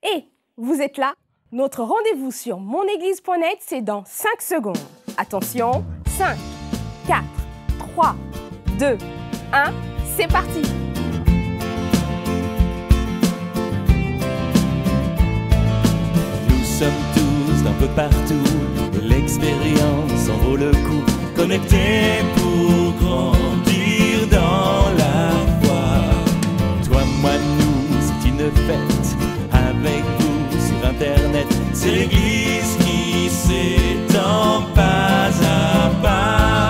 Et vous êtes là? Notre rendez-vous sur monéglise.net, c'est dans 5 secondes. Attention, 5, 4, 3, 2, 1, c'est parti! Nous sommes tous d'un peu partout, et l'expérience en vaut le coup. Connectés pour grandir dans la foi. Toi, moi, nous, c'est une fête. Avec vous sur Internet, c'est l'Église qui s'étend pas à pas.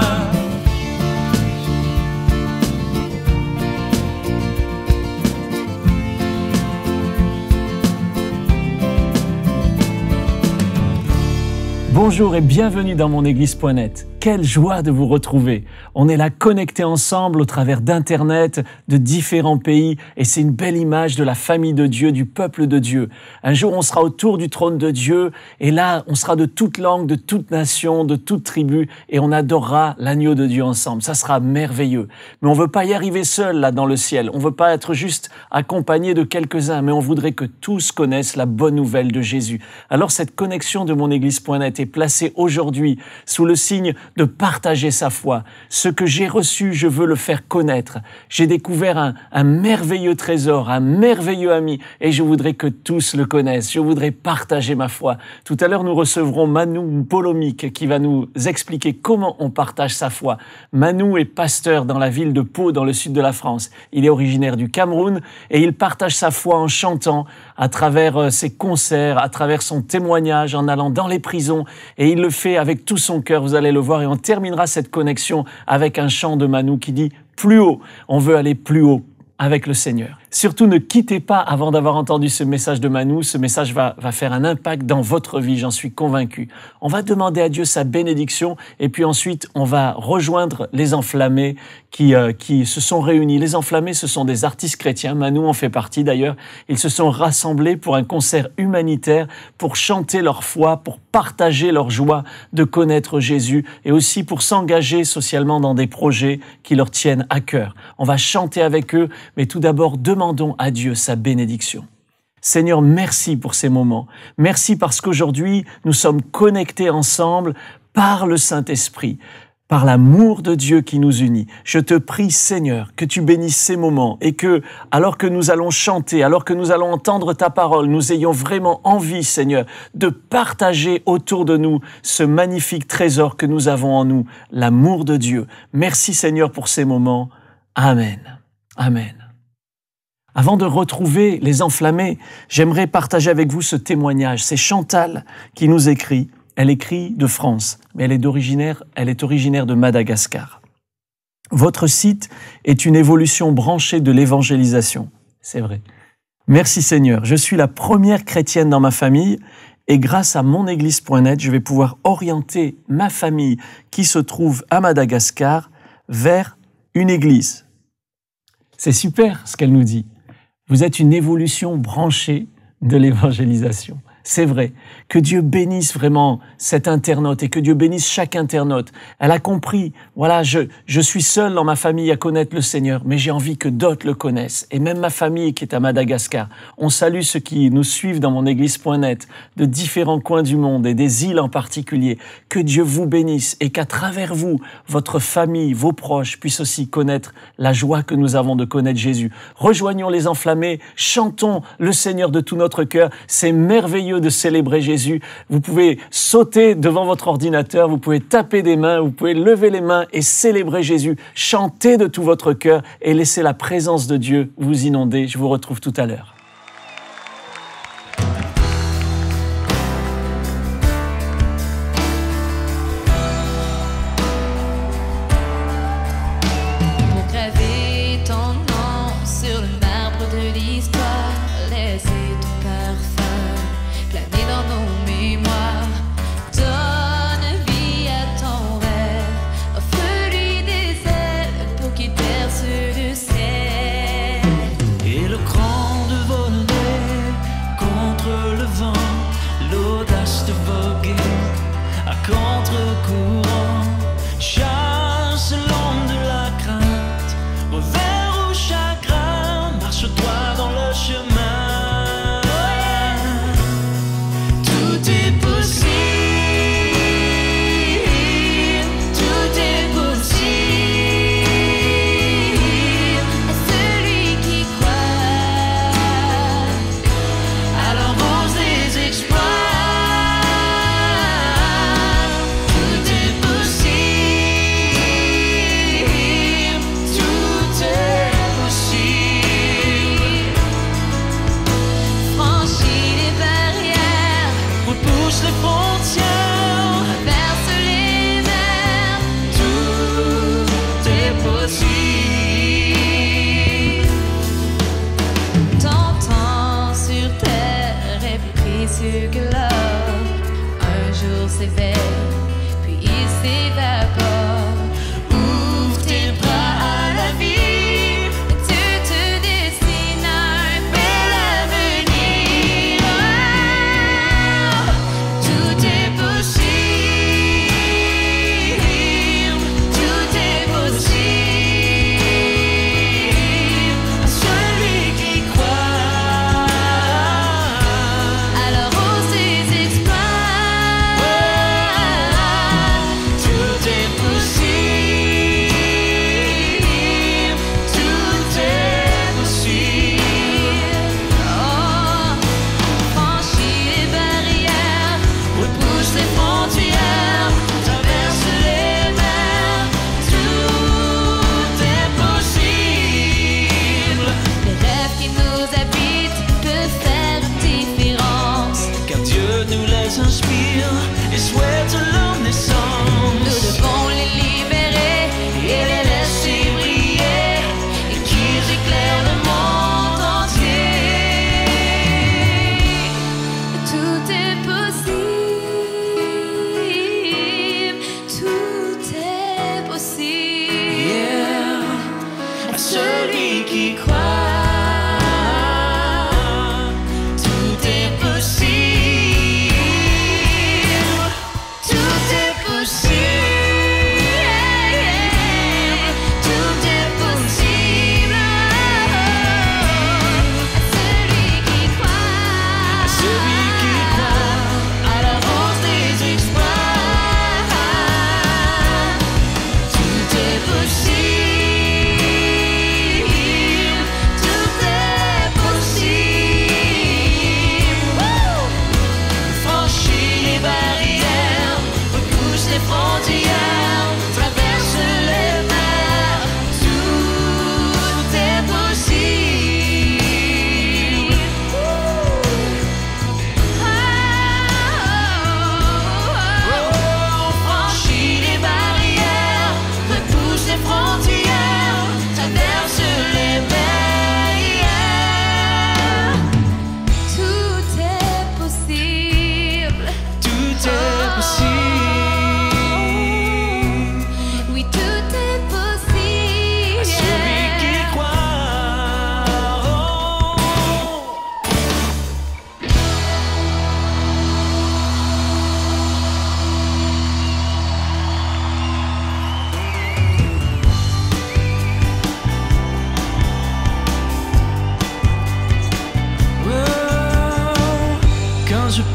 Bonjour et bienvenue dans monéglise.net. Quelle joie de vous retrouver. On est là connectés ensemble au travers d'Internet, de différents pays, et c'est une belle image de la famille de Dieu, du peuple de Dieu. Un jour, on sera autour du trône de Dieu, et là, on sera de toute langue, de toute nation, de toute tribu, et on adorera l'agneau de Dieu ensemble. Ça sera merveilleux. Mais on veut pas y arriver seul, là, dans le ciel. On veut pas être juste accompagné de quelques-uns, mais on voudrait que tous connaissent la bonne nouvelle de Jésus. Alors, cette connexion de monéglise.net est placée aujourd'hui sous le signe de partager sa foi. Ce que j'ai reçu, je veux le faire connaître. J'ai découvert un merveilleux trésor, un merveilleux ami, et je voudrais que tous le connaissent. Je voudrais partager ma foi. Tout à l'heure, nous recevrons Manu Polomic qui va nous expliquer comment on partage sa foi. Manu est pasteur dans la ville de Pau, dans le sud de la France. Il est originaire du Cameroun et il partage sa foi en chantant à travers ses concerts, à travers son témoignage, en allant dans les prisons, et il le fait avec tout son cœur. Vous allez le voir, et on terminera cette connexion avec un chant de Manu qui dit « Plus haut ». On veut aller plus haut avec le Seigneur. Surtout, ne quittez pas avant d'avoir entendu ce message de Manu. Ce message va faire un impact dans votre vie, j'en suis convaincu. On va demander à Dieu sa bénédiction et puis ensuite, on va rejoindre les Enflammés qui se sont réunis. Les Enflammés, ce sont des artistes chrétiens. Manu en fait partie d'ailleurs. Ils se sont rassemblés pour un concert humanitaire, pour chanter leur foi, pour partager leur joie de connaître Jésus et aussi pour s'engager socialement dans des projets qui leur tiennent à cœur. On va chanter avec eux, mais tout d'abord, demandons à Dieu sa bénédiction. Seigneur, merci pour ces moments. Merci parce qu'aujourd'hui, nous sommes connectés ensemble par le Saint-Esprit, par l'amour de Dieu qui nous unit. Je te prie, Seigneur, que tu bénisses ces moments et que, alors que nous allons chanter, alors que nous allons entendre ta parole, nous ayons vraiment envie, Seigneur, de partager autour de nous ce magnifique trésor que nous avons en nous, l'amour de Dieu. Merci, Seigneur, pour ces moments. Amen. Amen. Avant de retrouver les Enflammés, j'aimerais partager avec vous ce témoignage. C'est Chantal qui nous écrit. Elle écrit de France, mais elle est originaire de Madagascar. Votre site est une évolution branchée de l'évangélisation. C'est vrai. Merci Seigneur. Je suis la première chrétienne dans ma famille et grâce à monéglise.net, je vais pouvoir orienter ma famille qui se trouve à Madagascar vers une église. C'est super ce qu'elle nous dit. Vous êtes une évolution branchée de l'évangélisation. C'est vrai. Que Dieu bénisse vraiment cet internaute et que Dieu bénisse chaque internaute. Elle a compris, voilà, je suis seul dans ma famille à connaître le Seigneur, mais j'ai envie que d'autres le connaissent. Et même ma famille qui est à Madagascar. On salue ceux qui nous suivent dans monéglise.net, de différents coins du monde et des îles en particulier. Que Dieu vous bénisse et qu'à travers vous, votre famille, vos proches puissent aussi connaître la joie que nous avons de connaître Jésus. Rejoignons les Enflammés, chantons le Seigneur de tout notre cœur. C'est merveilleux de célébrer Jésus. Vous pouvez sauter devant votre ordinateur, vous pouvez taper des mains, vous pouvez lever les mains et célébrer Jésus. Chantez de tout votre cœur et laissez la présence de Dieu vous inonder. Je vous retrouve tout à l'heure. Et le cran de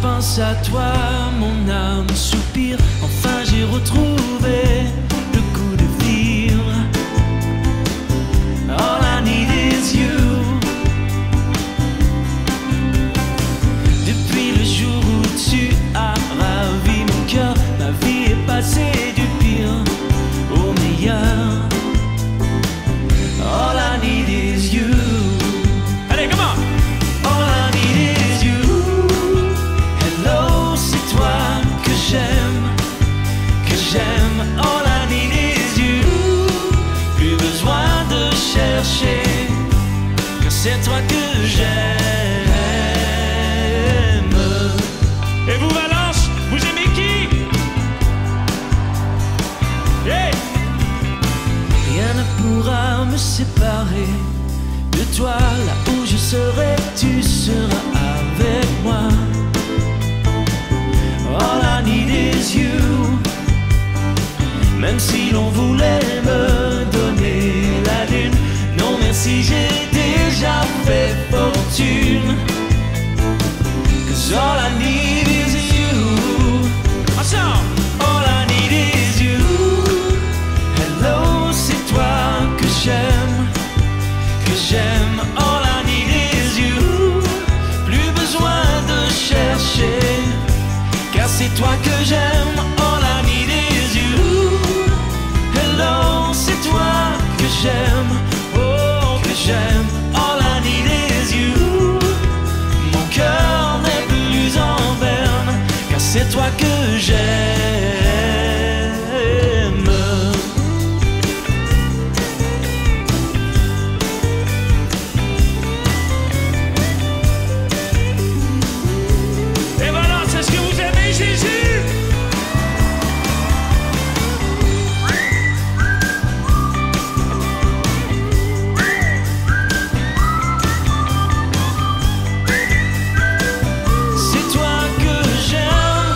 pense à toi, mon âme soupire. Enfin j'ai retrouvé le goût de vivre. All I need is you. Depuis le jour où tu as ravi mon cœur, ma vie est passée du pire au meilleur. All I need is you. Allez, come on! All I need is you. Hello, c'est toi que j'aime, que j'aime. All I need is you. Plus besoin de chercher, car c'est toi que j'aime. Et vous, Valence, vous aimez qui? Hey! Rien ne pourra me séparer de toi, là où je serai, tu seras avec moi. All I need is you. Même si l'on voulait me donner la lune, non merci, j'ai déjà fait fortune. 'Cause all I need is you. Ensemble! All I need is you. Hello, c'est toi que j'aime, que j'aime. All I need is you. Plus besoin de chercher, car c'est toi que j'aime. All I need is you. Hello, c'est toi que j'aime, oh que j'aime. All I need is you. Mon cœur n'est plus en berne, car c'est toi que j'aime. Et voilà, c'est ce que vous aimez, Jésus. C'est toi que j'aime.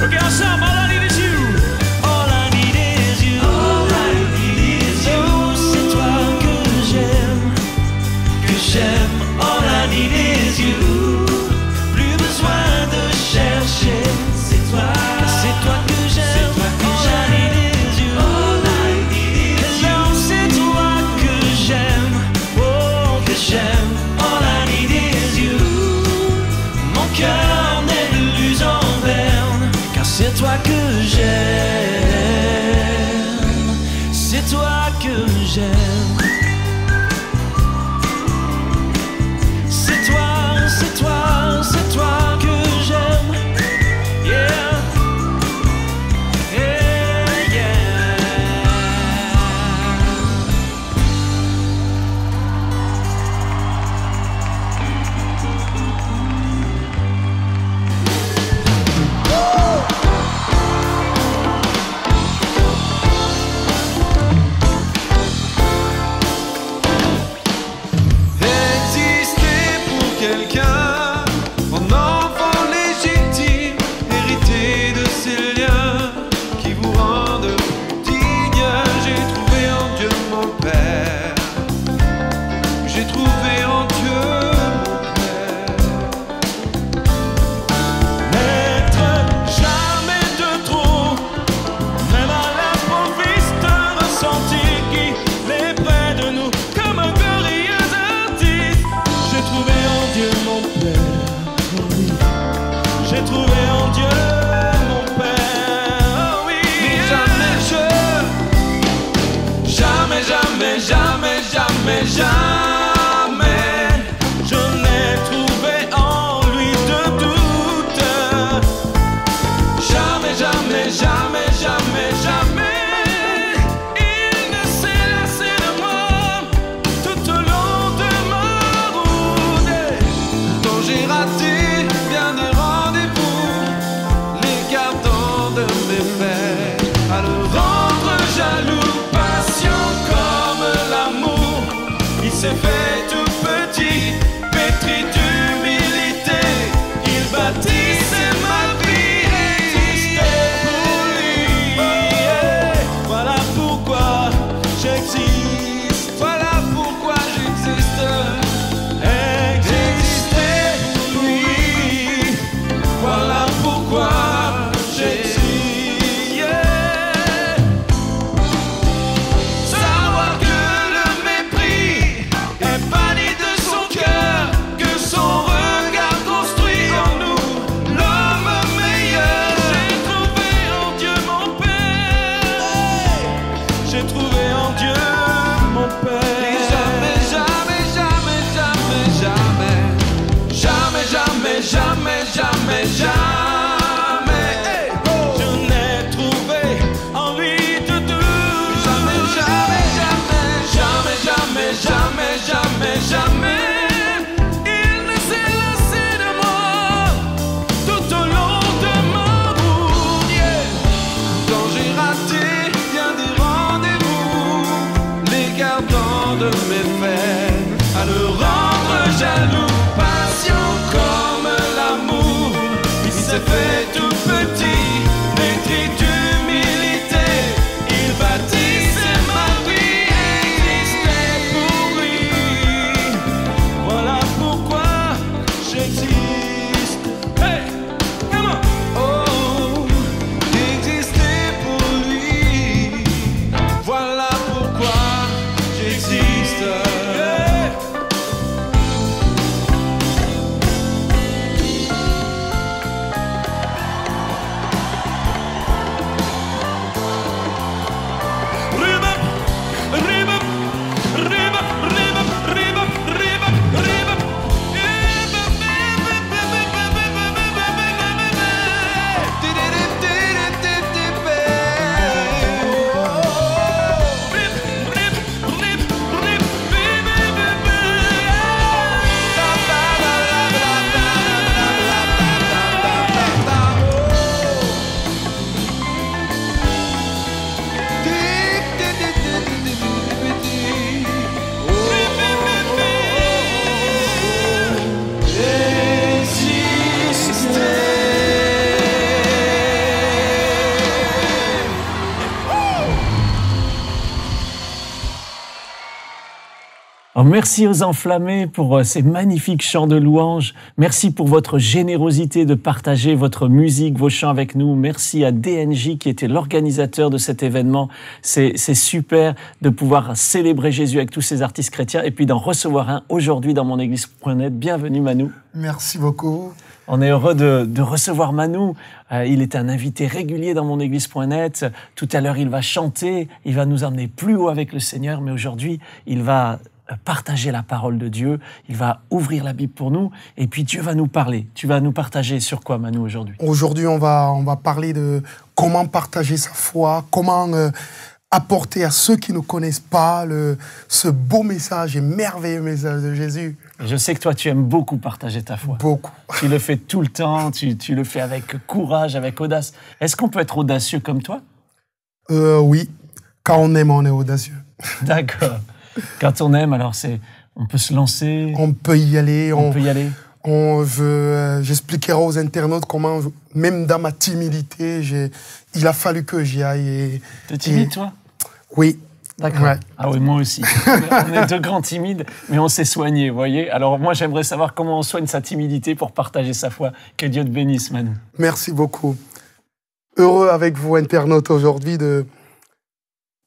Ok, ensemble, all I need is you. All I need is you. All I need is you. C'est toi que j'aime, que j'aime. All I need is you. Plus besoin de chercher, c'est toi que j'aime. All I need is you. All I need is you. C'est toi que j'aime, oh que j'aime. All I need is you. Mon cœur n'est plus en berne, car c'est toi que j'aime. C'est toi que j'aime. C'est toi, c'est toi, c'est toi que j'aime. Yeah. Yeah, yeah. Exister pour quelqu'un, en enfant légitime, hérité de ces liens qui vous rendent digne. J'ai trouvé en Dieu mon Père, j'ai trouvé en Dieu mon Père. N'être jamais de trop, même à l'improviste, ressentir qu'il est près de nous comme un glorieux artiste. J'ai trouvé en Dieu mon Père, oh oui. J'ai trouvé en Dieu mon Père, oh oui. Mais jamais je n'ai trouvé en lui de doute. Jamais, il ne s'est lassé de moi tout au long de ma route. Quand j'ai raté bien des rendez-vous, les gardant de mes fers, à le rendre jaloux, passion comme l'amour. Il s'est fait tout petit, pétri d'humilité. Il bâtissait ma vie, existait pour lui. Voilà pourquoi j'existe. Voilà pourquoi j'existe. Exister Oh, merci aux enflammés pour ces magnifiques chants de louange. Merci pour votre générosité de partager votre musique, vos chants avec nous. Merci à DNJ qui était l'organisateur de cet événement. C'est super de pouvoir célébrer Jésus avec tous ces artistes chrétiens et puis d'en recevoir un aujourd'hui dans monéglise.net. Bienvenue Manu. Merci beaucoup. On est heureux de recevoir Manu. Il est un invité régulier dans monéglise.net. Tout à l'heure, il va chanter, il va nous emmener plus haut avec le Seigneur, mais aujourd'hui, il va partager la parole de Dieu, il va ouvrir la Bible pour nous, et puis Dieu va nous parler. Tu vas nous partager sur quoi, Manu, aujourd'hui? Aujourd'hui, on va parler de comment partager sa foi, comment apporter à ceux qui ne connaissent pas ce beau message et merveilleux message de Jésus. Je sais que toi, tu aimes beaucoup partager ta foi. Beaucoup. Tu le fais tout le temps, tu le fais avec courage, avec audace. Est-ce qu'on peut être audacieux comme toi? Oui, quand on aime, on est audacieux. D'accord. Quand on aime, alors on peut se lancer. On peut y aller. On peut y aller. J'expliquerai aux internautes comment, même dans ma timidité, il a fallu que j'y aille. T'es timide, toi? Oui. D'accord. Ouais. Ah oui, moi aussi. On est deux grands timides, mais on s'est soignés, vous voyez. Alors moi, j'aimerais savoir comment on soigne sa timidité pour partager sa foi. Que Dieu te bénisse, Manu. Merci beaucoup. Heureux avec vous, internautes, aujourd'hui, de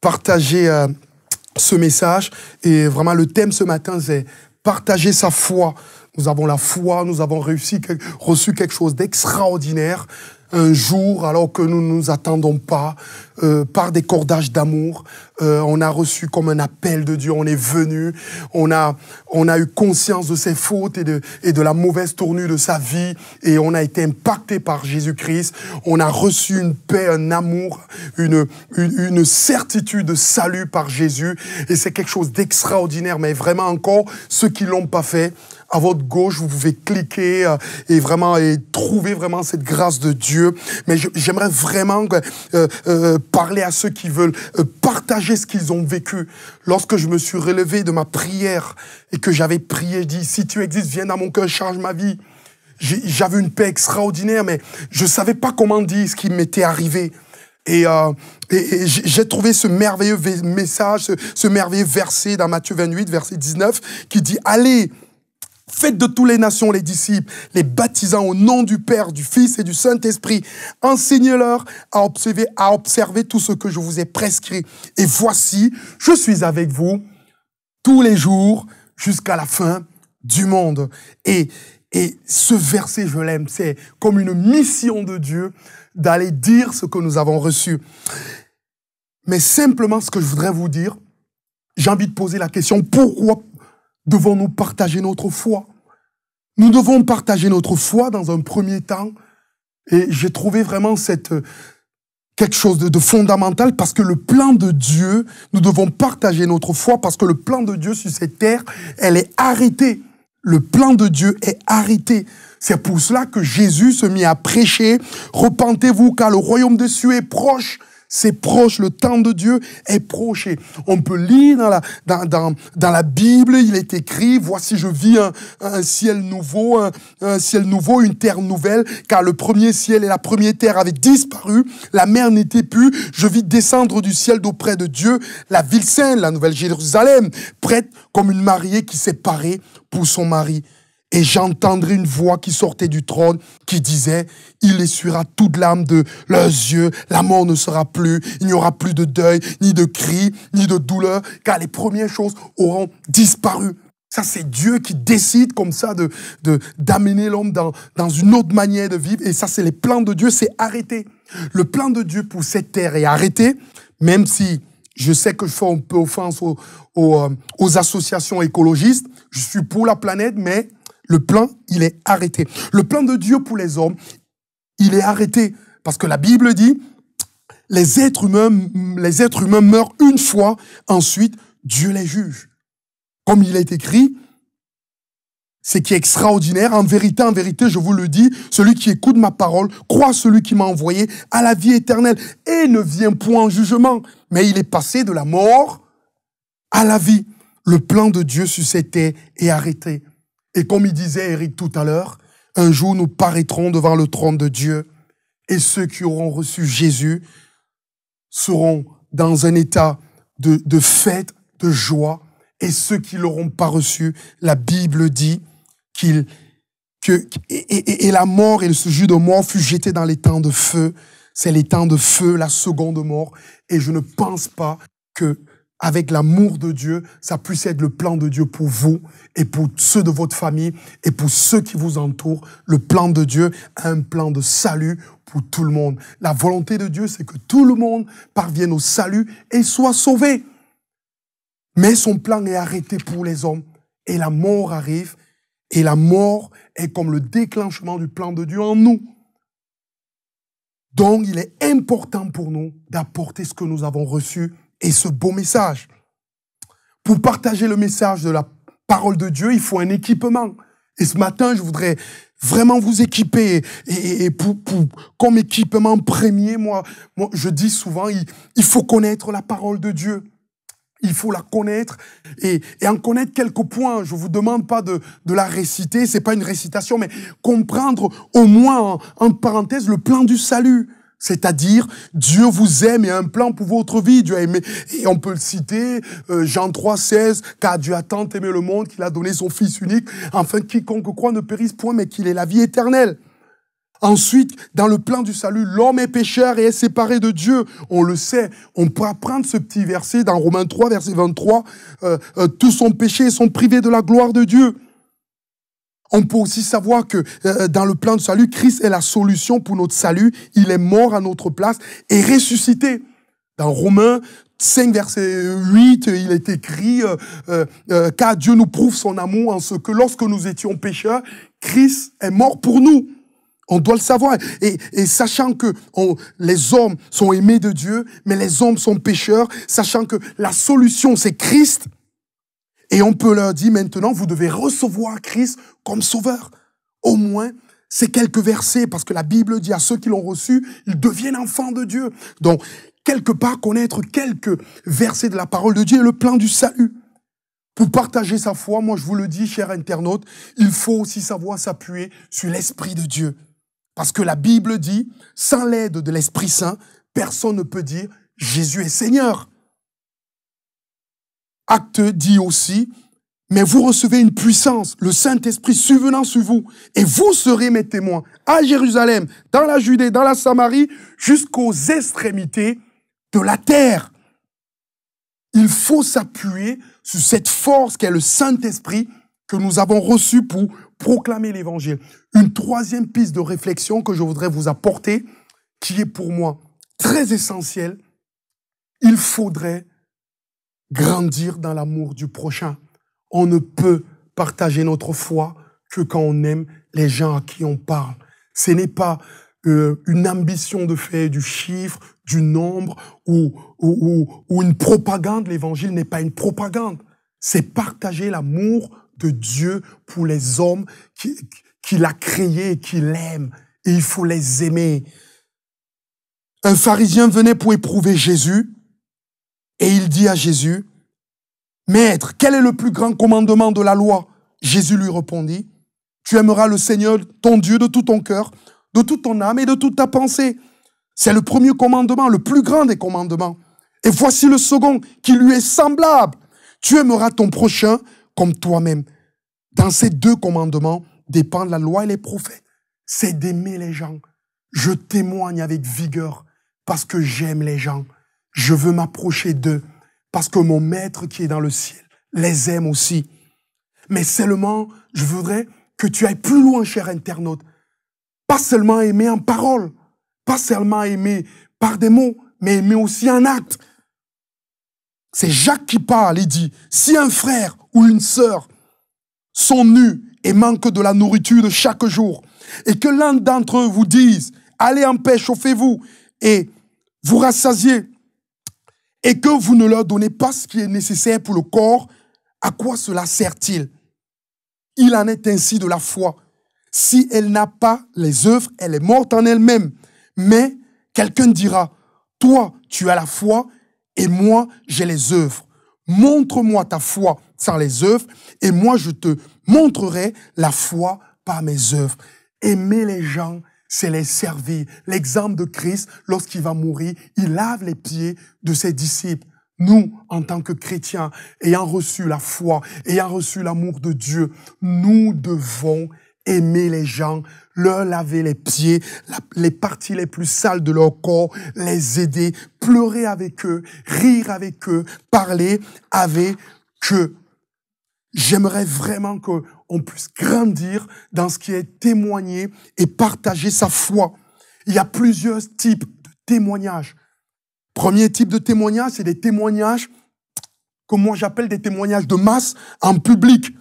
partager ce message. Et vraiment, le thème ce matin, c'est partager sa foi. Nous avons la foi, nous avons reçu quelque chose d'extraordinaire. Un jour, alors que nous ne nous attendons pas, par des cordages d'amour, on a reçu comme un appel de Dieu, on est venu, on a eu conscience de ses fautes et de la mauvaise tournure de sa vie, et on a été impacté par Jésus-Christ. On a reçu une paix, un amour, une certitude de salut par Jésus, et c'est quelque chose d'extraordinaire. Mais vraiment encore, ceux qui l'ont pas fait, à votre gauche, vous pouvez cliquer et trouver vraiment cette grâce de Dieu. Mais j'aimerais vraiment parler à ceux qui veulent partager ce qu'ils ont vécu. Lorsque je me suis relevé de ma prière et que j'avais prié, je dis, si tu existes, viens dans mon cœur, change ma vie. J'avais une paix extraordinaire, mais je savais pas comment dire ce qui m'était arrivé. Et j'ai trouvé ce merveilleux message, ce merveilleux verset dans Matthieu 28, verset 19, qui dit « Allez !» Faites de toutes les nations les disciples, les baptisant au nom du Père, du Fils et du Saint-Esprit. Enseignez-leur à observer tout ce que je vous ai prescrit. Et voici, je suis avec vous tous les jours jusqu'à la fin du monde. Et ce verset, je l'aime, c'est comme une mission de Dieu d'aller dire ce que nous avons reçu. Mais simplement, ce que je voudrais vous dire, j'ai envie de poser la question, pourquoi devons-nous partager notre foi? Nous devons partager notre foi dans un premier temps. Et j'ai trouvé vraiment quelque chose de fondamental, parce que le plan de Dieu, nous devons partager notre foi parce que le plan de Dieu sur cette terre, elle est arrêtée. Le plan de Dieu est arrêté. C'est pour cela que Jésus se mit à prêcher. Repentez-vous car le royaume des cieux est proche. C'est proche, le temps de Dieu est proche. Et on peut lire dans la Bible, il est écrit, voici je vis un ciel nouveau, une terre nouvelle, car le premier ciel et la première terre avaient disparu, la mer n'était plus, je vis descendre du ciel d'auprès de Dieu, la ville sainte, la nouvelle Jérusalem, prête comme une mariée qui s'est parée pour son mari. Et j'entendrai une voix qui sortait du trône qui disait, il essuiera toute larme de leurs yeux, la mort ne sera plus, il n'y aura plus de deuil, ni de cris, ni de douleur, car les premières choses auront disparu. Ça, c'est Dieu qui décide comme ça d'amener l'homme dans une autre manière de vivre. Et ça, c'est les plans de Dieu, c'est arrêté. Le plan de Dieu pour cette terre est arrêté, même si je sais que je fais un peu offense aux associations écologistes. Je suis pour la planète, mais le plan, il est arrêté. Le plan de Dieu pour les hommes, il est arrêté. Parce que la Bible dit, les êtres humains meurent une fois, ensuite, Dieu les juge. Comme il est écrit, ce qui est extraordinaire, en vérité, je vous le dis, celui qui écoute ma parole, croit celui qui m'a envoyé à la vie éternelle et ne vient point en jugement. Mais il est passé de la mort à la vie. Le plan de Dieu sur cette terre est arrêté. Et comme il disait Eric tout à l'heure, un jour nous paraîtrons devant le trône de Dieu et ceux qui auront reçu Jésus seront dans un état de fête, de joie et ceux qui ne l'auront pas reçu. La Bible dit et la mort et ce jus de mort fut jeté dans les temps de feu. C'est les temps de feu, la seconde mort. Et je ne pense pas que avec l'amour de Dieu, ça puisse être le plan de Dieu pour vous et pour ceux de votre famille et pour ceux qui vous entourent. Le plan de Dieu a un plan de salut pour tout le monde. La volonté de Dieu, c'est que tout le monde parvienne au salut et soit sauvé. Mais son plan est arrêté pour les hommes. Et la mort arrive. Et la mort est comme le déclenchement du plan de Dieu en nous. Donc, il est important pour nous d'apporter ce que nous avons reçu et ce beau message. Pour partager le message de la parole de Dieu, il faut un équipement. Et ce matin, je voudrais vraiment vous équiper. Et comme équipement premier, moi, je dis souvent, il faut connaître la parole de Dieu. Il faut la connaître et en connaître quelques points. Je vous demande pas de la réciter, c'est pas une récitation, mais comprendre au moins, entre parenthèses, le plan du salut. C'est-à-dire, Dieu vous aime et a un plan pour votre vie. Dieu a aimé, et on peut le citer, Jean 3,16, car Dieu a tant aimé le monde qu'il a donné son Fils unique, afin que quiconque croit ne périsse point, mais qu'il ait la vie éternelle. Ensuite, dans le plan du salut, l'homme est pécheur et est séparé de Dieu. On le sait. On peut apprendre ce petit verset dans Romains 3, verset 23. Tous ont péché et sont privés de la gloire de Dieu. On peut aussi savoir que dans le plan du salut, Christ est la solution pour notre salut. Il est mort à notre place et ressuscité. Dans Romains 5, verset 8, il est écrit « Car Dieu nous prouve son amour en ce que lorsque nous étions pécheurs, Christ est mort pour nous. » On doit le savoir. Et sachant que les hommes sont aimés de Dieu, mais les hommes sont pécheurs, sachant que la solution, c'est Christ. Et on peut leur dire maintenant, vous devez recevoir Christ comme sauveur. Au moins, c'est quelques versets, parce que la Bible dit à ceux qui l'ont reçu, ils deviennent enfants de Dieu. Donc, quelque part, connaître quelques versets de la parole de Dieu et le plan du salut. Pour partager sa foi, moi je vous le dis, chers internautes, il faut aussi savoir s'appuyer sur l'Esprit de Dieu. Parce que la Bible dit, sans l'aide de l'Esprit Saint, personne ne peut dire « Jésus est Seigneur ». Acte dit aussi, mais vous recevez une puissance, le Saint-Esprit survenant sur vous, et vous serez mes témoins à Jérusalem, dans la Judée, dans la Samarie, jusqu'aux extrémités de la terre. Il faut s'appuyer sur cette force qu'est le Saint-Esprit que nous avons reçu pour proclamer l'Évangile. Une troisième piste de réflexion que je voudrais vous apporter, qui est pour moi très essentielle, il faudrait grandir dans l'amour du prochain. On ne peut partager notre foi que quand on aime les gens à qui on parle. Ce n'est pas une ambition de faire du chiffre, du nombre ou une propagande. L'Évangile n'est pas une propagande. C'est partager l'amour de Dieu pour les hommes qu'il a créés et qu'il aime. Et il faut les aimer. Un pharisien venait pour éprouver Jésus et il dit à Jésus, « Maître, quel est le plus grand commandement de la loi ?» Jésus lui répondit, « Tu aimeras le Seigneur, ton Dieu, de tout ton cœur, de toute ton âme et de toute ta pensée. » C'est le premier commandement, le plus grand des commandements. Et voici le second qui lui est semblable. Tu aimeras ton prochain comme toi-même. Dans ces deux commandements dépendent la loi et les prophètes. C'est d'aimer les gens. Je témoigne avec vigueur parce que j'aime les gens. Je veux m'approcher d'eux parce que mon Maître qui est dans le ciel les aime aussi. Mais seulement, je voudrais que tu ailles plus loin, cher internaute. Pas seulement aimer en parole, pas seulement aimer par des mots, mais aimer aussi en acte. C'est Jacques qui parle, il dit, si un frère ou une sœur sont nus et manquent de la nourriture de chaque jour, et que l'un d'entre eux vous dise, allez en paix, chauffez-vous, et vous rassasiez, et que vous ne leur donnez pas ce qui est nécessaire pour le corps, à quoi cela sert-il? Il en est ainsi de la foi. Si elle n'a pas les œuvres, elle est morte en elle-même. Mais quelqu'un dira, toi, tu as la foi, et moi, j'ai les œuvres. Montre-moi ta foi sans les œuvres, et moi, je te montrerai la foi par mes œuvres. Aimer les gens, c'est les servir. L'exemple de Christ, lorsqu'il va mourir, il lave les pieds de ses disciples. Nous, en tant que chrétiens, ayant reçu la foi, ayant reçu l'amour de Dieu, nous devons aimer les gens, leur laver les pieds, les parties les plus sales de leur corps, les aider, pleurer avec eux, rire avec eux, parler avec eux. J'aimerais vraiment qu'on puisse grandir dans ce qui est témoigner et partager sa foi. Il y a plusieurs types de témoignages. Premier type de témoignage, c'est des témoignages que moi j'appelle des témoignages de masse en public.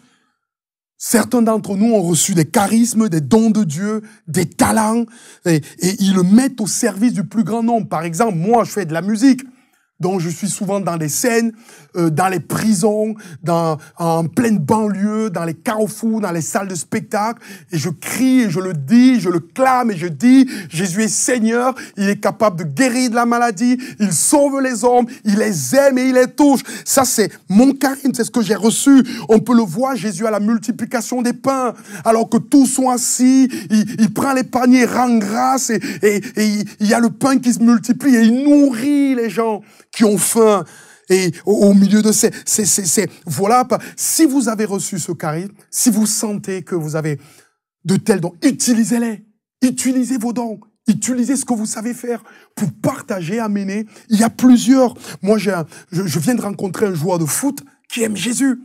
Certains d'entre nous ont reçu des charismes, des dons de Dieu, des talents, et ils le mettent au service du plus grand nombre. Par exemple, moi, je fais de la musique. Donc, je suis souvent dans des scènes, dans les prisons, en pleine banlieue, dans les carrefours, dans les salles de spectacle. Et je crie, et je le dis, je le clame, et je dis, Jésus est Seigneur, il est capable de guérir de la maladie, il sauve les hommes, il les aime et il les touche. Ça, c'est mon charisme, c'est ce que j'ai reçu. On peut le voir, Jésus a la multiplication des pains. Alors que tous sont assis, il prend les paniers, rend grâce, et il y a le pain qui se multiplie, et il nourrit les gens qui ont faim. Et au milieu de voilà, si vous avez reçu ce charisme, si vous sentez que vous avez de tels dons, utilisez-les. Utilisez vos dons. Utilisez ce que vous savez faire pour partager, amener. Il y a plusieurs. Moi, je viens de rencontrer un joueur de foot qui aime Jésus.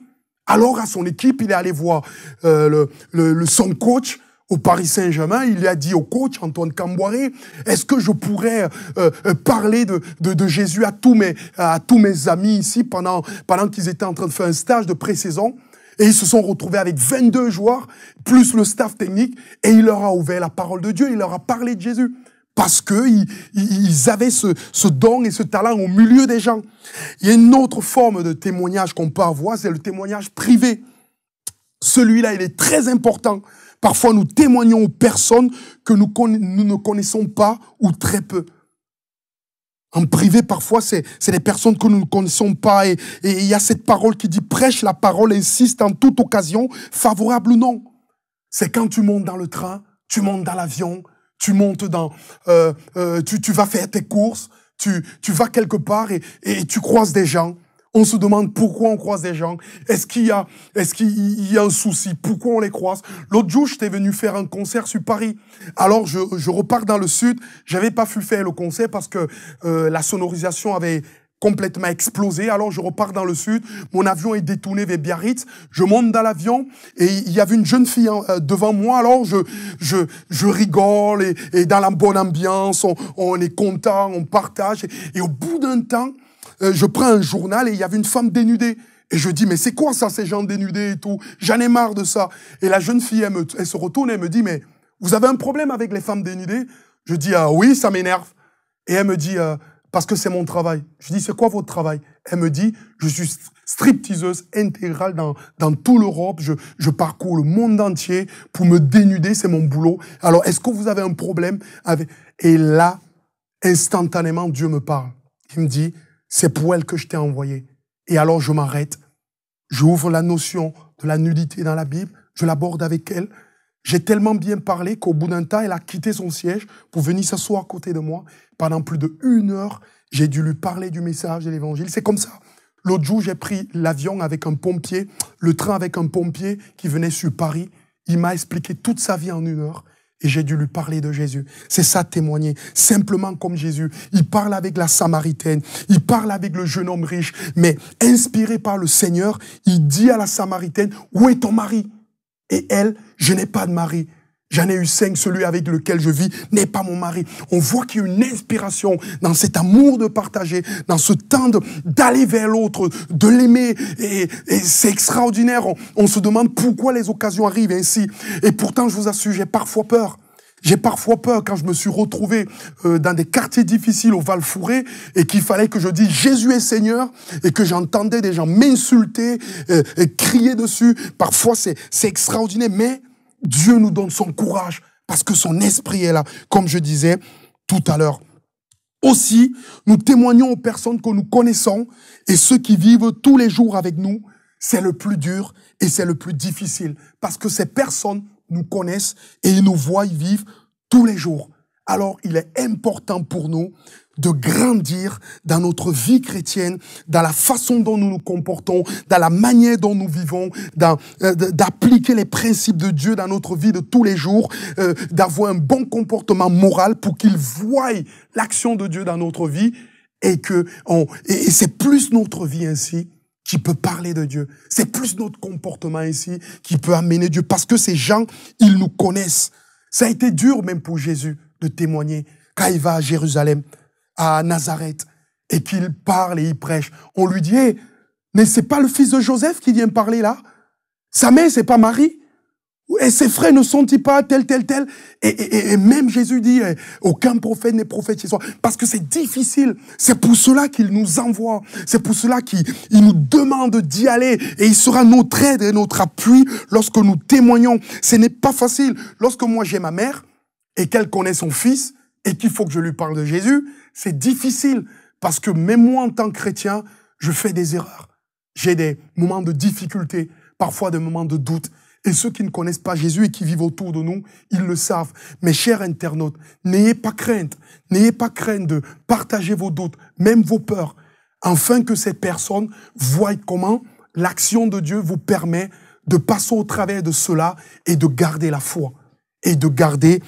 Alors, à son équipe, il est allé voir son coach au Paris Saint-Germain. Il lui a dit au coach, Antoine Camboiré, est-ce que je pourrais parler de Jésus à tous mes amis ici pendant qu'ils étaient en train de faire un stage de pré-saison. Et ils se sont retrouvés avec 22 joueurs, plus le staff technique, et il leur a ouvert la parole de Dieu, il leur a parlé de Jésus. Parce qu'ils avaient ce don et ce talent au milieu des gens. Il y a une autre forme de témoignage qu'on peut avoir, c'est le témoignage privé. Celui-là, il est très important. Parfois, nous témoignons aux personnes que nous ne connaissons pas ou très peu. En privé, parfois, c'est des personnes que nous ne connaissons pas. Et il y a cette parole qui dit « Prêche la parole, insiste en toute occasion, favorable ou non ». C'est quand tu montes dans le train, tu montes dans l'avion, tu montes tu vas faire tes courses, tu vas quelque part et tu croises des gens. On se demande pourquoi on croise des gens. Est-ce qu'il y a un souci? Pourquoi on les croise? L'autre jour, j'étais venu faire un concert sur Paris. Alors, je repars dans le sud. J'avais pas pu faire le concert parce que la sonorisation avait complètement explosé. Alors, je repars dans le sud. Mon avion est détourné vers Biarritz. Je monte dans l'avion et il y avait une jeune fille devant moi. Alors, je rigole et dans la bonne ambiance, on est content, on partage. Et au bout d'un temps, je prends un journal et il y avait une femme dénudée. Et je dis, mais c'est quoi ça, ces gens dénudés et tout? J'en ai marre de ça. Et la jeune fille, elle se retourne et elle me dit, mais vous avez un problème avec les femmes dénudées? Je dis, ah oui, ça m'énerve. Et elle me dit, parce que c'est mon travail. Je dis, c'est quoi votre travail? Elle me dit, je suis stripteaseuse intégrale dans toute l'Europe. Je parcours le monde entier pour me dénuder, c'est mon boulot. Alors, est-ce que vous avez un problème avec... Et là, instantanément, Dieu me parle. Il me dit, c'est pour elle que je t'ai envoyé. Et alors, je m'arrête. J'ouvre la notion de la nudité dans la Bible. Je l'aborde avec elle. J'ai tellement bien parlé qu'au bout d'un temps, elle a quitté son siège pour venir s'asseoir à côté de moi. Pendant plus d'1 heure, j'ai dû lui parler du message de l'évangile. C'est comme ça. L'autre jour, j'ai pris l'avion avec un pompier, le train avec un pompier qui venait sur Paris. Il m'a expliqué toute sa vie en 1 heure. Et j'ai dû lui parler de Jésus. C'est ça, témoigner. Simplement comme Jésus. Il parle avec la Samaritaine. Il parle avec le jeune homme riche. Mais inspiré par le Seigneur, il dit à la Samaritaine, où est ton mari? Et elle, je n'ai pas de mari. J'en ai eu 5, celui avec lequel je vis n'est pas mon mari. On voit qu'il y a une inspiration dans cet amour de partager, dans ce temps d'aller vers l'autre, de l'aimer. Et c'est extraordinaire. On se demande pourquoi les occasions arrivent ainsi. Et pourtant, je vous assure, j'ai parfois peur. J'ai parfois peur quand je me suis retrouvé dans des quartiers difficiles au Val-Fouré et qu'il fallait que je dise Jésus est Seigneur et que j'entendais des gens m'insulter, crier dessus. Parfois, c'est extraordinaire, mais Dieu nous donne son courage parce que son esprit est là, comme je disais tout à l'heure. Aussi, nous témoignons aux personnes que nous connaissons et ceux qui vivent tous les jours avec nous. C'est le plus dur et c'est le plus difficile parce que ces personnes nous connaissent et ils nous voient, ils vivent tous les jours. alors il est important pour nous de grandir dans notre vie chrétienne, dans la façon dont nous nous comportons, dans la manière dont nous vivons, d'appliquer les principes de Dieu dans notre vie de tous les jours, d'avoir un bon comportement moral pour qu'il voie l'action de Dieu dans notre vie et c'est plus notre vie ainsi qui peut parler de Dieu. C'est plus notre comportement ici qui peut amener Dieu. Parce que ces gens, ils nous connaissent. Ça a été dur même pour Jésus de témoigner quand il va à Jérusalem, à Nazareth, et qu'il parle et il prêche. On lui dit, hey, mais c'est pas le fils de Joseph qui vient parler là? Sa mère, c'est pas Marie? Et ses frères ne sont-ils pas tel? Et même Jésus dit, aucun prophète n'est prophète chez soi. Parce que c'est difficile. C'est pour cela qu'il nous envoie. C'est pour cela qu'il nous demande d'y aller. Et il sera notre aide et notre appui lorsque nous témoignons. Ce n'est pas facile. Lorsque moi j'ai ma mère et qu'elle connaît son fils et qu'il faut que je lui parle de Jésus, c'est difficile. Parce que même moi en tant que chrétien, je fais des erreurs. J'ai des moments de difficulté, parfois des moments de doute. Et ceux qui ne connaissent pas Jésus et qui vivent autour de nous, ils le savent. Mes chers internautes, n'ayez pas crainte. N'ayez pas crainte de partager vos doutes, même vos peurs, afin que ces personnes voient comment l'action de Dieu vous permet de passer au travers de cela et de garder la foi. Et de garder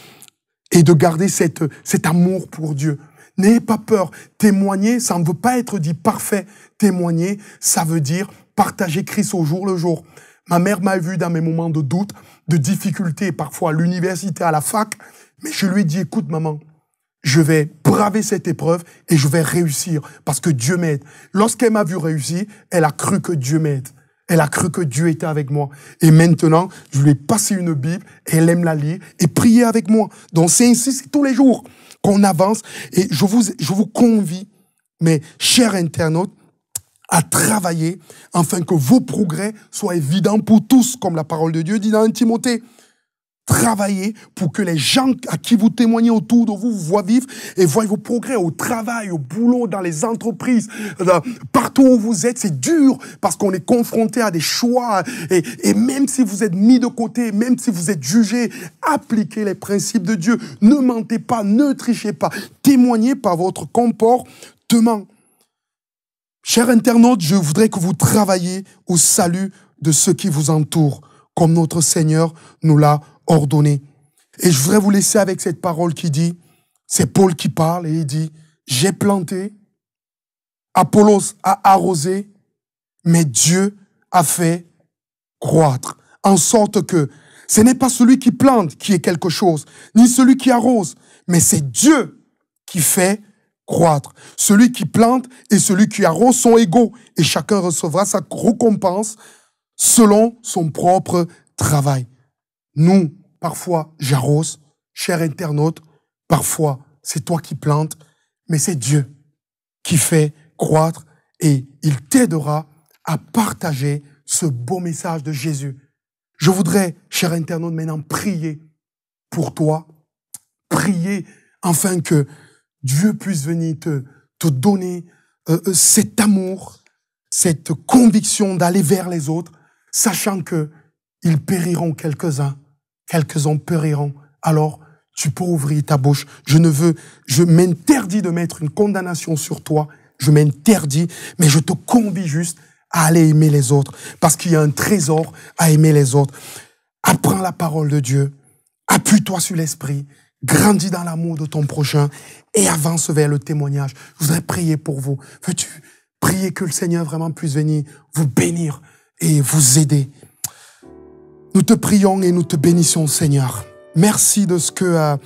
cet amour pour Dieu. N'ayez pas peur. Témoigner, ça ne veut pas être dit parfait. Témoigner, ça veut dire partager Christ au jour le jour. Ma mère m'a vu dans mes moments de doute, de difficulté, parfois à l'université, à la fac. Mais je lui ai dit, écoute maman, je vais braver cette épreuve et je vais réussir parce que Dieu m'aide. Lorsqu'elle m'a vu réussir, elle a cru que Dieu m'aide. Elle a cru que Dieu était avec moi. Et maintenant, je lui ai passé une Bible et elle aime la lire et prier avec moi. Donc c'est ainsi, c'est tous les jours qu'on avance. Et je vous convie, mes chers internautes, à travailler afin que vos progrès soient évidents pour tous, comme la parole de Dieu dit dans 1 Timothée. Travaillez pour que les gens à qui vous témoignez autour de vous voient vivre et voient vos progrès au travail, au boulot, dans les entreprises, partout où vous êtes. C'est dur parce qu'on est confronté à des choix et même si vous êtes mis de côté, même si vous êtes jugé, appliquez les principes de Dieu. Ne mentez pas, ne trichez pas. Témoignez par votre comportement. Chers internautes, je voudrais que vous travailliez au salut de ceux qui vous entourent, comme notre Seigneur nous l'a ordonné. Et je voudrais vous laisser avec cette parole qui dit, c'est Paul qui parle et il dit, j'ai planté, Apollos a arrosé, mais Dieu a fait croître. En sorte que ce n'est pas celui qui plante qui est quelque chose, ni celui qui arrose, mais c'est Dieu qui fait croître. Celui qui plante et celui qui arrose sont égaux et chacun recevra sa récompense selon son propre travail. Nous, parfois, j'arrose, cher internaute, parfois, c'est toi qui plantes, mais c'est Dieu qui fait croître et il t'aidera à partager ce beau message de Jésus. Je voudrais, cher internaute, maintenant prier pour toi, prier afin que Dieu puisse venir te donner cet amour, cette conviction d'aller vers les autres, sachant que ils périront quelques-uns périront. Alors, tu peux ouvrir ta bouche. Je m'interdis de mettre une condamnation sur toi. Je m'interdis, mais je te convie juste à aller aimer les autres, parce qu'il y a un trésor à aimer les autres. Apprends la parole de Dieu. Appuie-toi sur l'esprit. Grandis dans l'amour de ton prochain et avance vers le témoignage. Je voudrais prier pour vous. Veux-tu prier que le Seigneur vraiment puisse venir vous bénir et vous aider? Nous te prions et nous te bénissons, Seigneur. Merci de ce que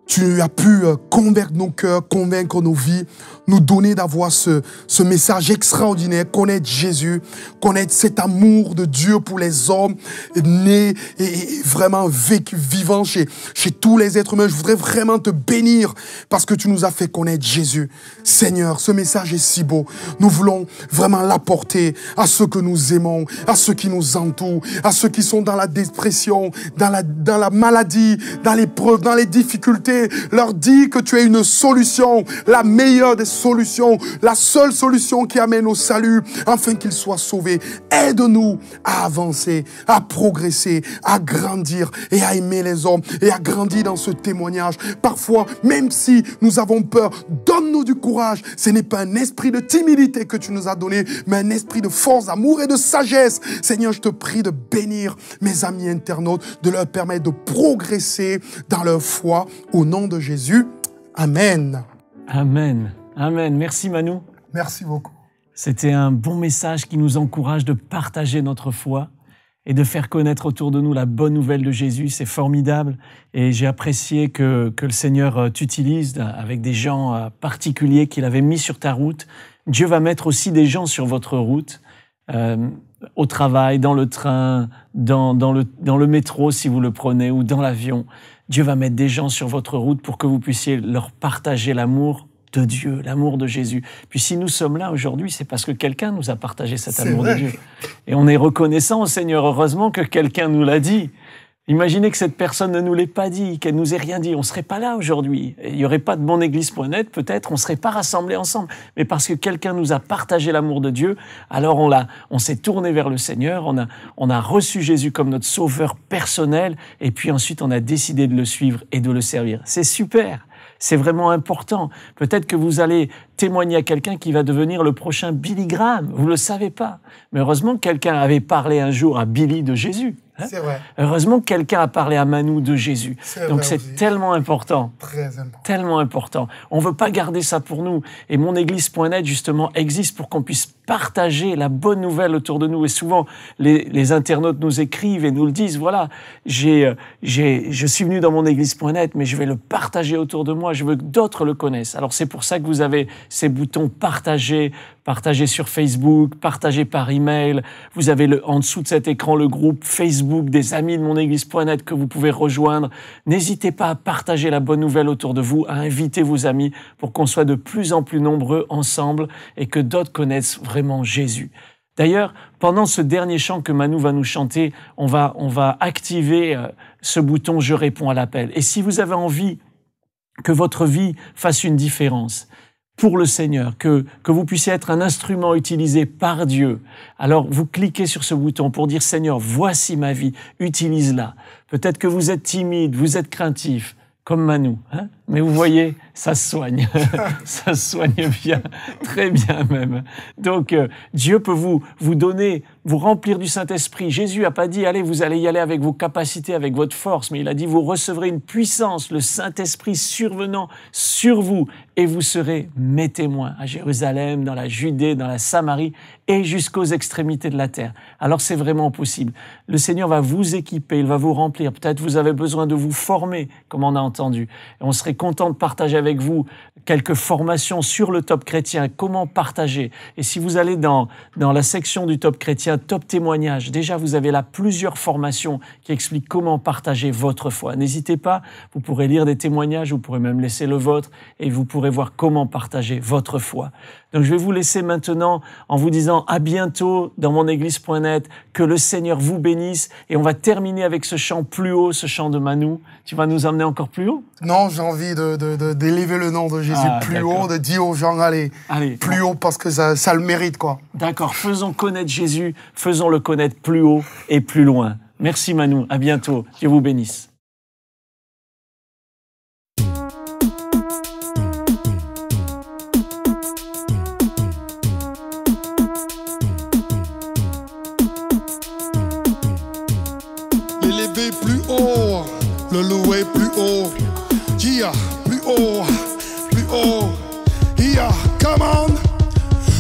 tu as pu convaincre nos cœurs, convaincre nos vies, nous donner d'avoir ce message extraordinaire, connaître Jésus, connaître cet amour de Dieu pour les hommes, né et vraiment vécu, vivant chez tous les êtres humains. Je voudrais vraiment te bénir parce que tu nous as fait connaître Jésus. Seigneur, ce message est si beau. Nous voulons vraiment l'apporter à ceux que nous aimons, à ceux qui nous entourent, à ceux qui sont dans la dépression, dans la maladie, dans l'épreuve, dans les difficultés. Leur dis que tu es une solution, la meilleure des solution, la seule solution qui amène au salut, afin qu'ils soient sauvés. Aide-nous à avancer, à progresser, à grandir et à aimer les hommes et à grandir dans ce témoignage. Parfois, même si nous avons peur, donne-nous du courage. Ce n'est pas un esprit de timidité que tu nous as donné, mais un esprit de force, d'amour et de sagesse. Seigneur, je te prie de bénir mes amis internautes, de leur permettre de progresser dans leur foi. Au nom de Jésus, Amen. Amen. Amen. Merci Manu. Merci beaucoup. C'était un bon message qui nous encourage de partager notre foi et de faire connaître autour de nous la bonne nouvelle de Jésus. C'est formidable et j'ai apprécié que le Seigneur t'utilise avec des gens particuliers qu'il avait mis sur ta route. Dieu va mettre aussi des gens sur votre route, au travail, dans le train, dans le métro si vous le prenez ou dans l'avion. Dieu va mettre des gens sur votre route pour que vous puissiez leur partager l'amour de Dieu, l'amour de Jésus. Puis si nous sommes là aujourd'hui, c'est parce que quelqu'un nous a partagé cet amour de Dieu. Et on est reconnaissant au Seigneur, heureusement que quelqu'un nous l'a dit. Imaginez que cette personne ne nous l'ait pas dit, qu'elle nous ait rien dit. On ne serait pas là aujourd'hui. Il n'y aurait pas de monéglise.net, peut-être, on ne serait pas rassemblés ensemble. Mais parce que quelqu'un nous a partagé l'amour de Dieu, alors on s'est tourné vers le Seigneur, on a reçu Jésus comme notre sauveur personnel, et puis ensuite on a décidé de le suivre et de le servir. C'est super. C'est vraiment important. Peut-être que vous allez témoigner à quelqu'un qui va devenir le prochain Billy Graham. Vous ne le savez pas. Mais heureusement que quelqu'un avait parlé un jour à Billy de Jésus. Hein? C'est vrai. Heureusement que quelqu'un a parlé à Manu de Jésus. Donc c'est tellement important. Très important. Tellement important. On ne veut pas garder ça pour nous. Et monéglise.net, justement, existe pour qu'on puisse partager la bonne nouvelle autour de nous. Et souvent, les internautes nous écrivent et nous le disent, voilà, je suis venu dans monéglise.net, mais je vais le partager autour de moi. Je veux que d'autres le connaissent. Alors c'est pour ça que vous avez ces boutons partager sur Facebook, partager par email. Vous avez en dessous de cet écran le groupe Facebook des amis de monéglise.net que vous pouvez rejoindre. N'hésitez pas à partager la bonne nouvelle autour de vous, à inviter vos amis pour qu'on soit de plus en plus nombreux ensemble et que d'autres connaissent vraiment Jésus. D'ailleurs, pendant ce dernier chant que Manu va nous chanter, on va activer ce bouton « Je réponds à l'appel ». Et si vous avez envie que votre vie fasse une différence pour le Seigneur, que vous puissiez être un instrument utilisé par Dieu, alors vous cliquez sur ce bouton pour dire « Seigneur, voici ma vie, utilise-la ». Peut-être que vous êtes timide, vous êtes craintif, comme Manu, hein? Mais vous voyez, ça se soigne, ça se soigne bien, très bien même. Donc Dieu peut vous donner, vous remplir du Saint-Esprit. Jésus n'a pas dit, allez, vous allez y aller avec vos capacités, avec votre force, mais il a dit, vous recevrez une puissance, le Saint-Esprit survenant sur vous, et vous serez mes témoins à Jérusalem, dans la Judée, dans la Samarie, et jusqu'aux extrémités de la terre. Alors c'est vraiment possible. Le Seigneur va vous équiper, il va vous remplir. Peut-être vous avez besoin de vous former, comme on a entendu. Et on serait content de partager avec vous quelques formations sur le Top Chrétien, comment partager. Et si vous allez dans la section du Top Chrétien, Top Témoignage, déjà vous avez là plusieurs formations qui expliquent comment partager votre foi. N'hésitez pas, vous pourrez lire des témoignages, vous pourrez même laisser le vôtre et vous pourrez voir comment partager votre foi. Donc je vais vous laisser maintenant en vous disant à bientôt dans monéglise.net, que le Seigneur vous bénisse et on va terminer avec ce chant plus haut, ce chant de Manu. Tu vas nous emmener encore plus haut? Non, j'ai envie d'élever le nom de Jésus plus haut, de dire aux gens, allez plus haut parce que ça le mérite, quoi. D'accord, faisons connaître Jésus, faisons-le connaître plus haut et plus loin. Merci Manu, à bientôt, Dieu vous bénisse. L'élever plus haut, le louer plus haut, yeah, plus haut, yeah, come on.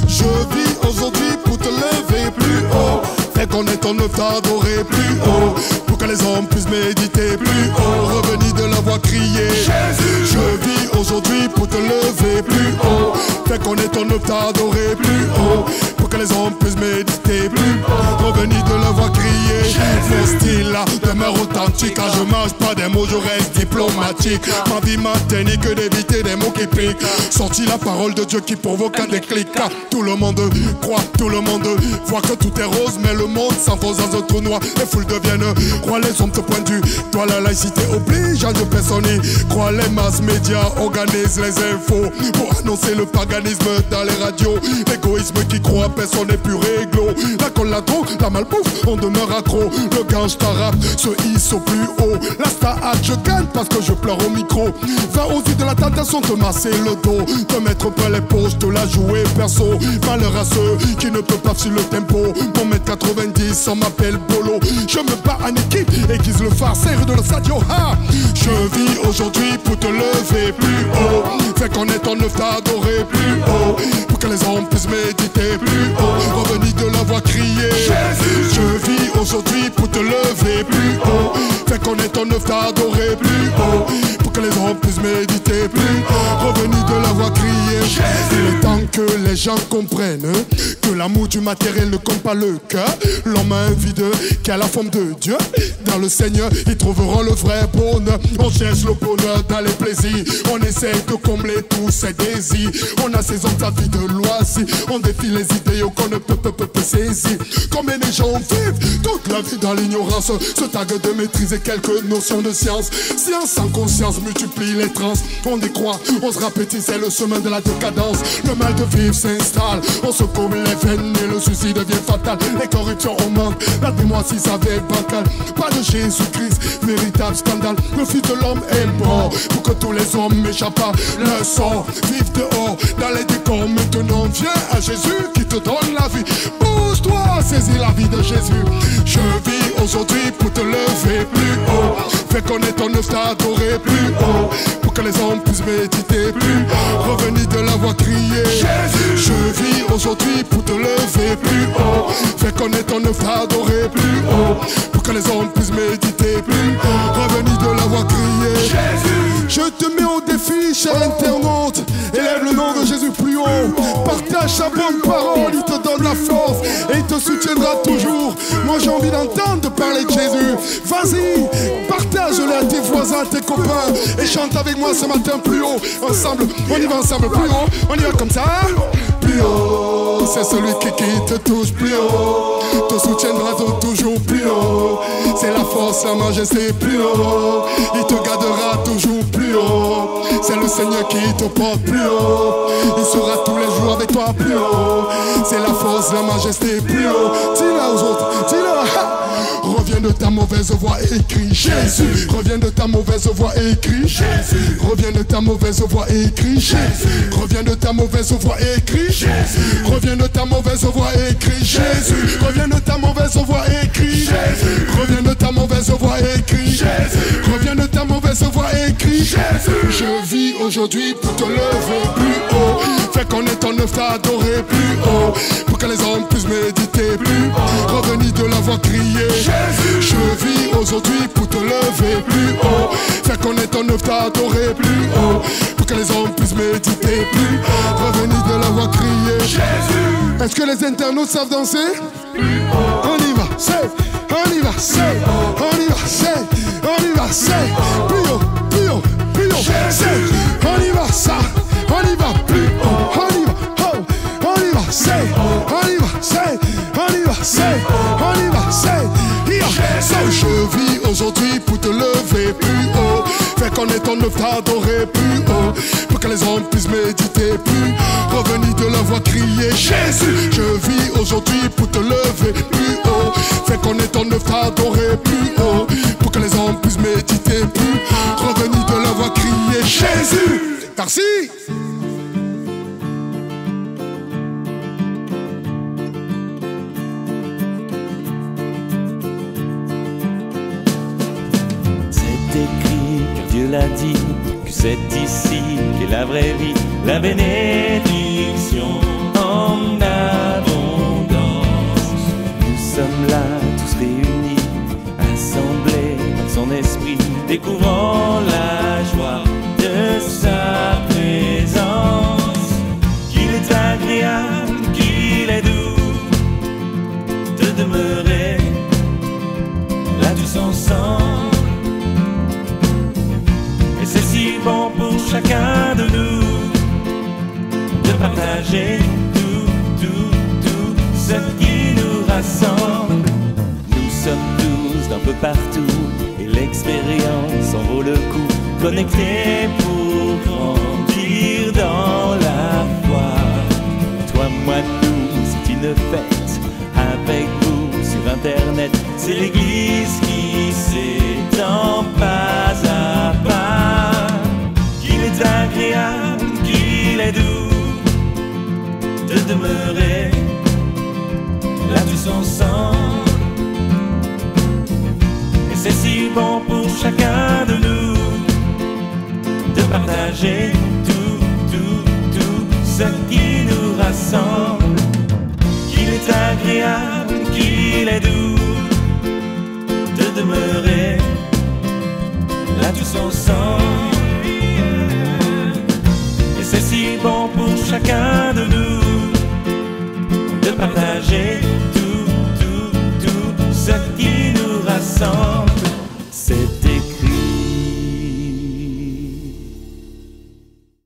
Je vis aujourd'hui pour te lever plus haut, fais connaître ton œuvre, t'adorer plus haut, pour que les hommes puissent méditer plus haut, revenir de la voix crier Jésus. Je vis aujourd'hui pour te lever plus haut, fais connaître ton œuvre, t'adorer plus haut, pour que les hommes puissent méditer plus haut, revenir de la voix crier Jésus. Mon style là demeure authentique, car je mange pas des mots, je reste diplomatique. Ma vie m'a tenu que d'éviter des mots qui piquent, sorti la parole de Dieu qui provoque un déclic. car tout le monde croit, tout le monde voit que tout est rose, mais le monde s'enfonce dans un trou noir. Les foules deviennent rois, les hommes te pointent du doigt, la laïcité oblige à Dieu personne y croit. Les masses médias organisent les infos pour annoncer le paganisme dans les radios. L'égoïsme qui croit personne n'est plus réglo. La colle, la drogue, la malbouffe, on demeure accro. Le gangsta rap se hisse au plus haut. La star art, je gagne parce que je pleure au micro. Va aux yeux de la tentation, te masser le dos, te mettre plein les poches, te la jouer perso. Malheur à ceux qui ne peuvent pas suivre le tempo. Mon mètre 90, on m'appelle Bolo. Je me bats en équipe, aiguise le farceur de l'Osadio. Je vis aujourd'hui pour te lever plus haut. Fais connaître ton œuvre, t'adorer plus haut. Pour que les hommes puissent méditer plus haut. Revenir de la voix crier Jésus. Je vis aujourd'hui pour te lever plus haut. Fais connaître ton œuvre, t'adorer plus haut. Pour que les hommes puissent méditer plus haut. Revenir de la voix crier Jésus. Il est temps que les gens comprennent que l'amour du matériel ne compte pas le cœur. L'homme a un vide qui a la forme de Dieu. Dans le Seigneur, ils trouveront le vrai bonheur. On cherche le bonheur dans les plaisirs. On essaie de combler tous ses désirs. On a saison de la vie de loisir. On défie les idéaux qu'on ne peut saisir. Combien de gens vivent toute la vie dans l'ignorance, se taguent de maîtriser quelques notions de science. Science sans conscience multiplie les trans. On décroît, on se rappétit, c'est le chemin de la décadence. Le mal de vivre s'installe. On se comble les veines et le souci devient fatal. Les corruptions augmentent, la démocratie s'avère bancale. Pas de Jésus-Christ, véritable scandale. Le fils de l'homme est mort pour que tous les hommes m'échappent à leur sort. Vive dehors dans les décors. Maintenant viens à Jésus qui te donne la vie. Bouge-toi, saisis la vie de Jésus. Je vis aujourd'hui pour te lever plus haut. Fais connaître ton œuvre, t'adorer plus haut. Pour que les hommes puissent méditer plus haut. Revenir de la voix crier Jésus. Je vis aujourd'hui pour te lever plus haut. Fais connaître ton œuvre, t'adorer plus haut. Pour que les hommes puissent méditer plus haut. Revenir de la voix crier Jésus. Je te mets au défi, cher internaute. Élève le nom de Jésus plus haut. Partage sa bonne parole, il te donne la force et il te soutiendra toujours. Moi j'ai envie d'entendre parler de Jésus. Vas-y, partage-le à tes voisins, à tes copains et chante avec moi ce matin plus haut. Ensemble, on y va ensemble plus haut. On y va comme ça. Plus haut, c'est celui qui te touche plus haut. Te soutiendra toujours plus haut. C'est la force, la majesté plus haut. Il te gardera toujours plus haut. C'est le Seigneur qui te porte plus haut. Il sera tous les jours avec toi plus haut. C'est la force, la majesté plus haut. Dis-le aux autres, dis-le. Reviens de ta mauvaise voix et crie Jésus. Reviens de ta mauvaise voix et crie Jésus. Reviens de ta mauvaise voix et crie Jésus. Reviens de ta mauvaise voix et crie Jésus. Reviens de ta mauvaise voix et crie Jésus. Reviens de ta mauvaise voix et crie Jésus. Reviens de ta mauvaise voix et crie Jésus. Reviens de ta mauvaise voix et crie Jésus. Je vis aujourd'hui pour te lever plus haut. Fais connaître ton œuvre, t'adorer plus haut. Pour que les hommes puissent méditer plus haut. Revenir de la voix crier Jésus. Je vis aujourd'hui pour te lever plus haut. Fais connaître ton œuvre, t'adorer plus haut. Pour que les hommes puissent méditer plus haut. Revenir de la voix crier Jésus. Est-ce que les internautes savent danser? On y va, c'est, on y va, c'est, on y va, c'est, on y va, c'est, plus haut, plus haut, plus haut, c'est, on y va, ça, on y va, plus haut, on y va, oh, on y va, c'est, on y va, c'est, on y va, c'est, on y va, c'est, yeah. So, je vis aujourd'hui pour te lever plus haut. Fais connaître ton œuvre, t'adorer plus haut. Pour que les hommes puissent méditer plus. Revenir de la voix crier Jésus. Je vis aujourd'hui pour te lever plus haut. Fais connaître ton œuvre, t'adorer plus haut. Pour que les hommes puissent méditer plus. Revenir de la voix crier Jésus. Merci. Dieu l'a dit, que c'est ici qu'est la vraie vie, la bénédiction en abondance. Nous sommes là tous réunis, assemblés dans son esprit, découvrant la joie de sa présence. Qu'il est agréable, qu'il est doux de demeurer là tous ensemble. C'est si bon pour chacun de nous de partager tout peu partout et l'expérience en vaut le coup. Connectés pour grandir dans la foi. Toi, moi, nous, c'est une fête avec vous sur internet. C'est l'église qui s'étend pas à pas. Qu'il est agréable, qu'il est doux de demeurer là tous ensemble. Et c'est si bon pour chacun de nous de partager tout ce qui nous rassemble. Qu'il est agréable, qu'il est doux de demeurer là tous ensemble. Et c'est si bon pour chacun de nous